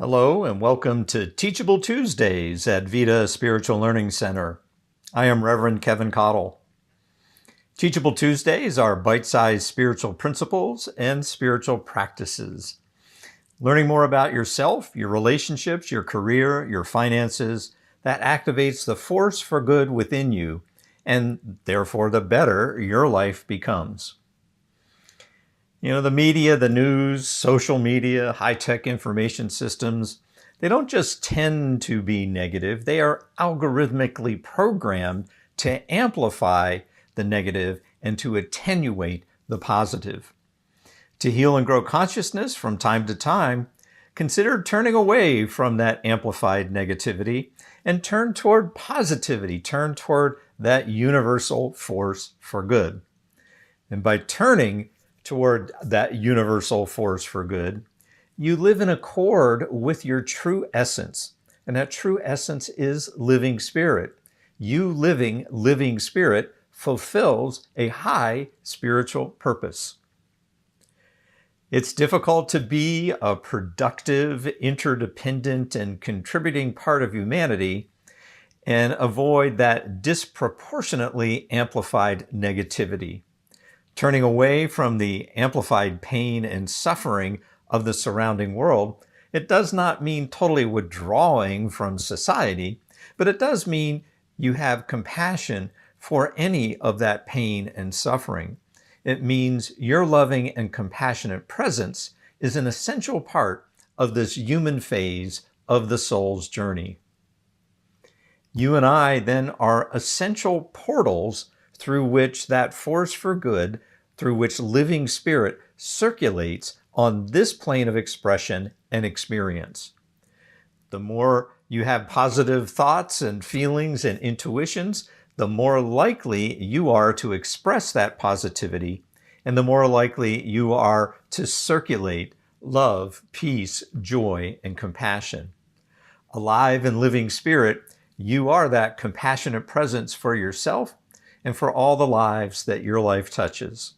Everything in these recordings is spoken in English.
Hello and welcome to Teachable Tuesdays at Vida Spiritual Learning Center. I am Reverend Keven Kadel. Teachable Tuesdays are bite-sized spiritual principles and spiritual practices. Learning more about yourself, your relationships, your career, your finances, that activates the force for good within you, and therefore the better your life becomes. You know, the media, the news, social media, high-tech information systems, they don't just tend to be negative, they are algorithmically programmed to amplify the negative and to attenuate the positive. To heal and grow consciousness from time to time, consider turning away from that amplified negativity and turn toward positivity, turn toward that universal force for good. And by turning toward that universal force for good, you live in accord with your true essence. And that true essence is living spirit. You living spirit fulfills a high spiritual purpose. It's difficult to be a productive, interdependent, and contributing part of humanity and avoid that disproportionately amplified negativity. Turning away from the amplified pain and suffering of the surrounding world, it does not mean totally withdrawing from society, but it does mean you have compassion for any of that pain and suffering. It means your loving and compassionate presence is an essential part of this human phase of the soul's journey. You and I then are essential portals through which that force for good, through which living spirit circulates on this plane of expression and experience. The more you have positive thoughts and feelings and intuitions, the more likely you are to express that positivity, and the more likely you are to circulate love, peace, joy, and compassion. Alive and living spirit, you are that compassionate presence for yourself and for all the lives that your life touches.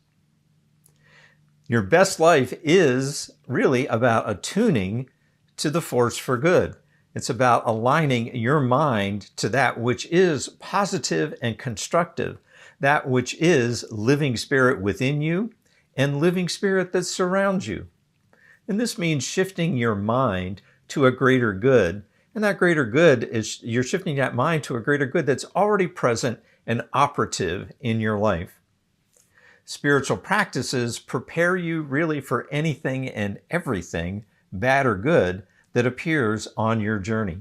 Your best life is really about attuning to the force for good. It's about aligning your mind to that which is positive and constructive, that which is living spirit within you and living spirit that surrounds you. And this means shifting your mind to a greater good. And that greater good is you're shifting that mind to a greater good that's already present and operative in your life. Spiritual practices prepare you really for anything and everything, bad or good, that appears on your journey.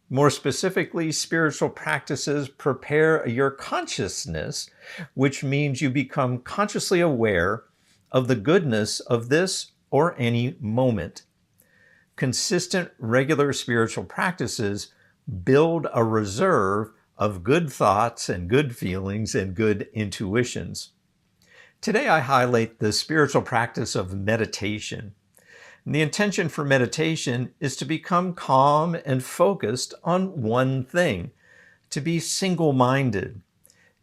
More specifically, spiritual practices prepare your consciousness, which means you become consciously aware of the goodness of this or any moment. Consistent, regular spiritual practices build a reserve of good thoughts and good feelings and good intuitions. Today, I highlight the spiritual practice of meditation. And the intention for meditation is to become calm and focused on one thing, to be single-minded.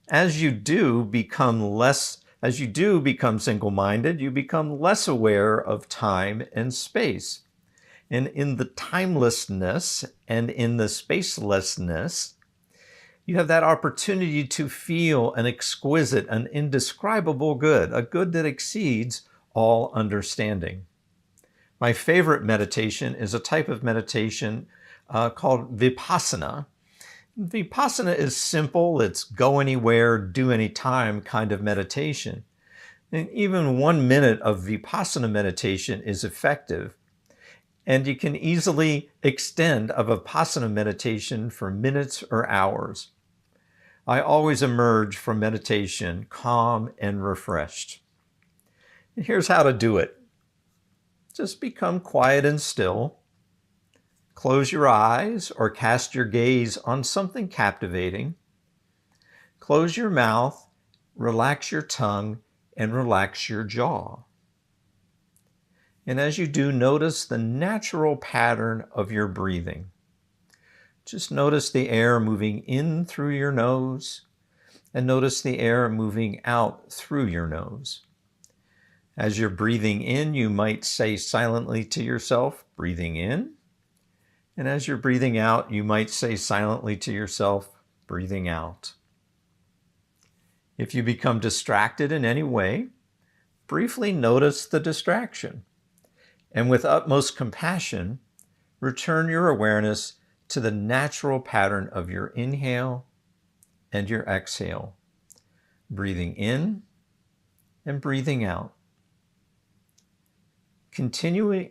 As you do become single-minded, you become less aware of time and space. And in the timelessness and in the spacelessness, you have that opportunity to feel an exquisite, an indescribable good, a good that exceeds all understanding. My favorite meditation is a type of meditation called Vipassana. Vipassana is simple, it's go anywhere, do anytime kind of meditation. And even 1 minute of Vipassana meditation is effective. And you can easily extend a Vipassana meditation for minutes or hours. I always emerge from meditation calm and refreshed. And here's how to do it. Just become quiet and still. Close your eyes or cast your gaze on something captivating. Close your mouth, relax your tongue, and relax your jaw. And as you do, notice the natural pattern of your breathing. Just notice the air moving in through your nose, and notice the air moving out through your nose. As you're breathing in, you might say silently to yourself, breathing in, And as you're breathing out, you might say silently to yourself, breathing out. If you become distracted in any way, briefly notice the distraction. And with utmost compassion, return your awareness to the natural pattern of your inhale and your exhale, breathing in and breathing out. Continue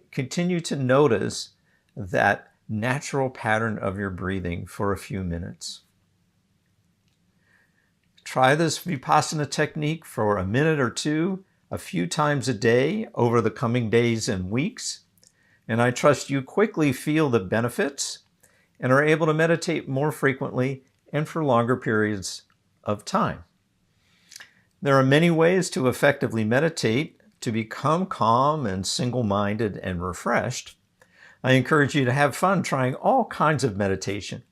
to notice that natural pattern of your breathing for a few minutes. Try this Vipassana technique for a minute or two, a few times a day over the coming days and weeks, and I trust you quickly feel the benefits and are able to meditate more frequently and for longer periods of time. There are many ways to effectively meditate to become calm and single-minded and refreshed. I encourage you to have fun trying all kinds of meditation,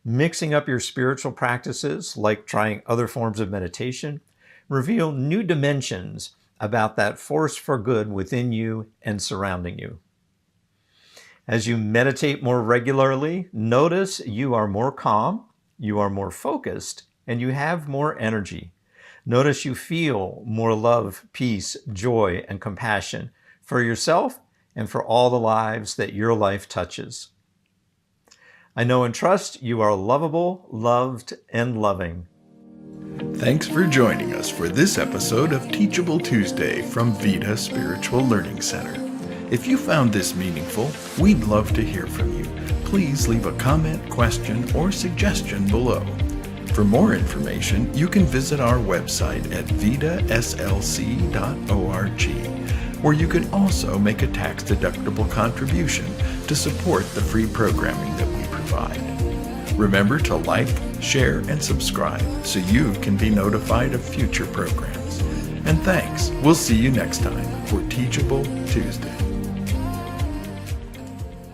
mixing up your spiritual practices, like trying other forms of meditation, reveal new dimensions about that force for good within you and surrounding you. As you meditate more regularly, notice you are more calm, you are more focused, and you have more energy. Notice you feel more love, peace, joy, and compassion for yourself and for all the lives that your life touches. I know and trust you are lovable, loved, and loving. Thanks for joining us for this episode of Teachable Tuesday from Vida Spiritual Learning Center. If you found this meaningful, we'd love to hear from you. Please leave a comment, question, or suggestion below. For more information, you can visit our website at VidaSLC.org, where you can also make a tax-deductible contribution to support the free programming that we provide. Remember to like, share, and subscribe so you can be notified of future programs. And thanks. We'll see you next time for Teachable Tuesday.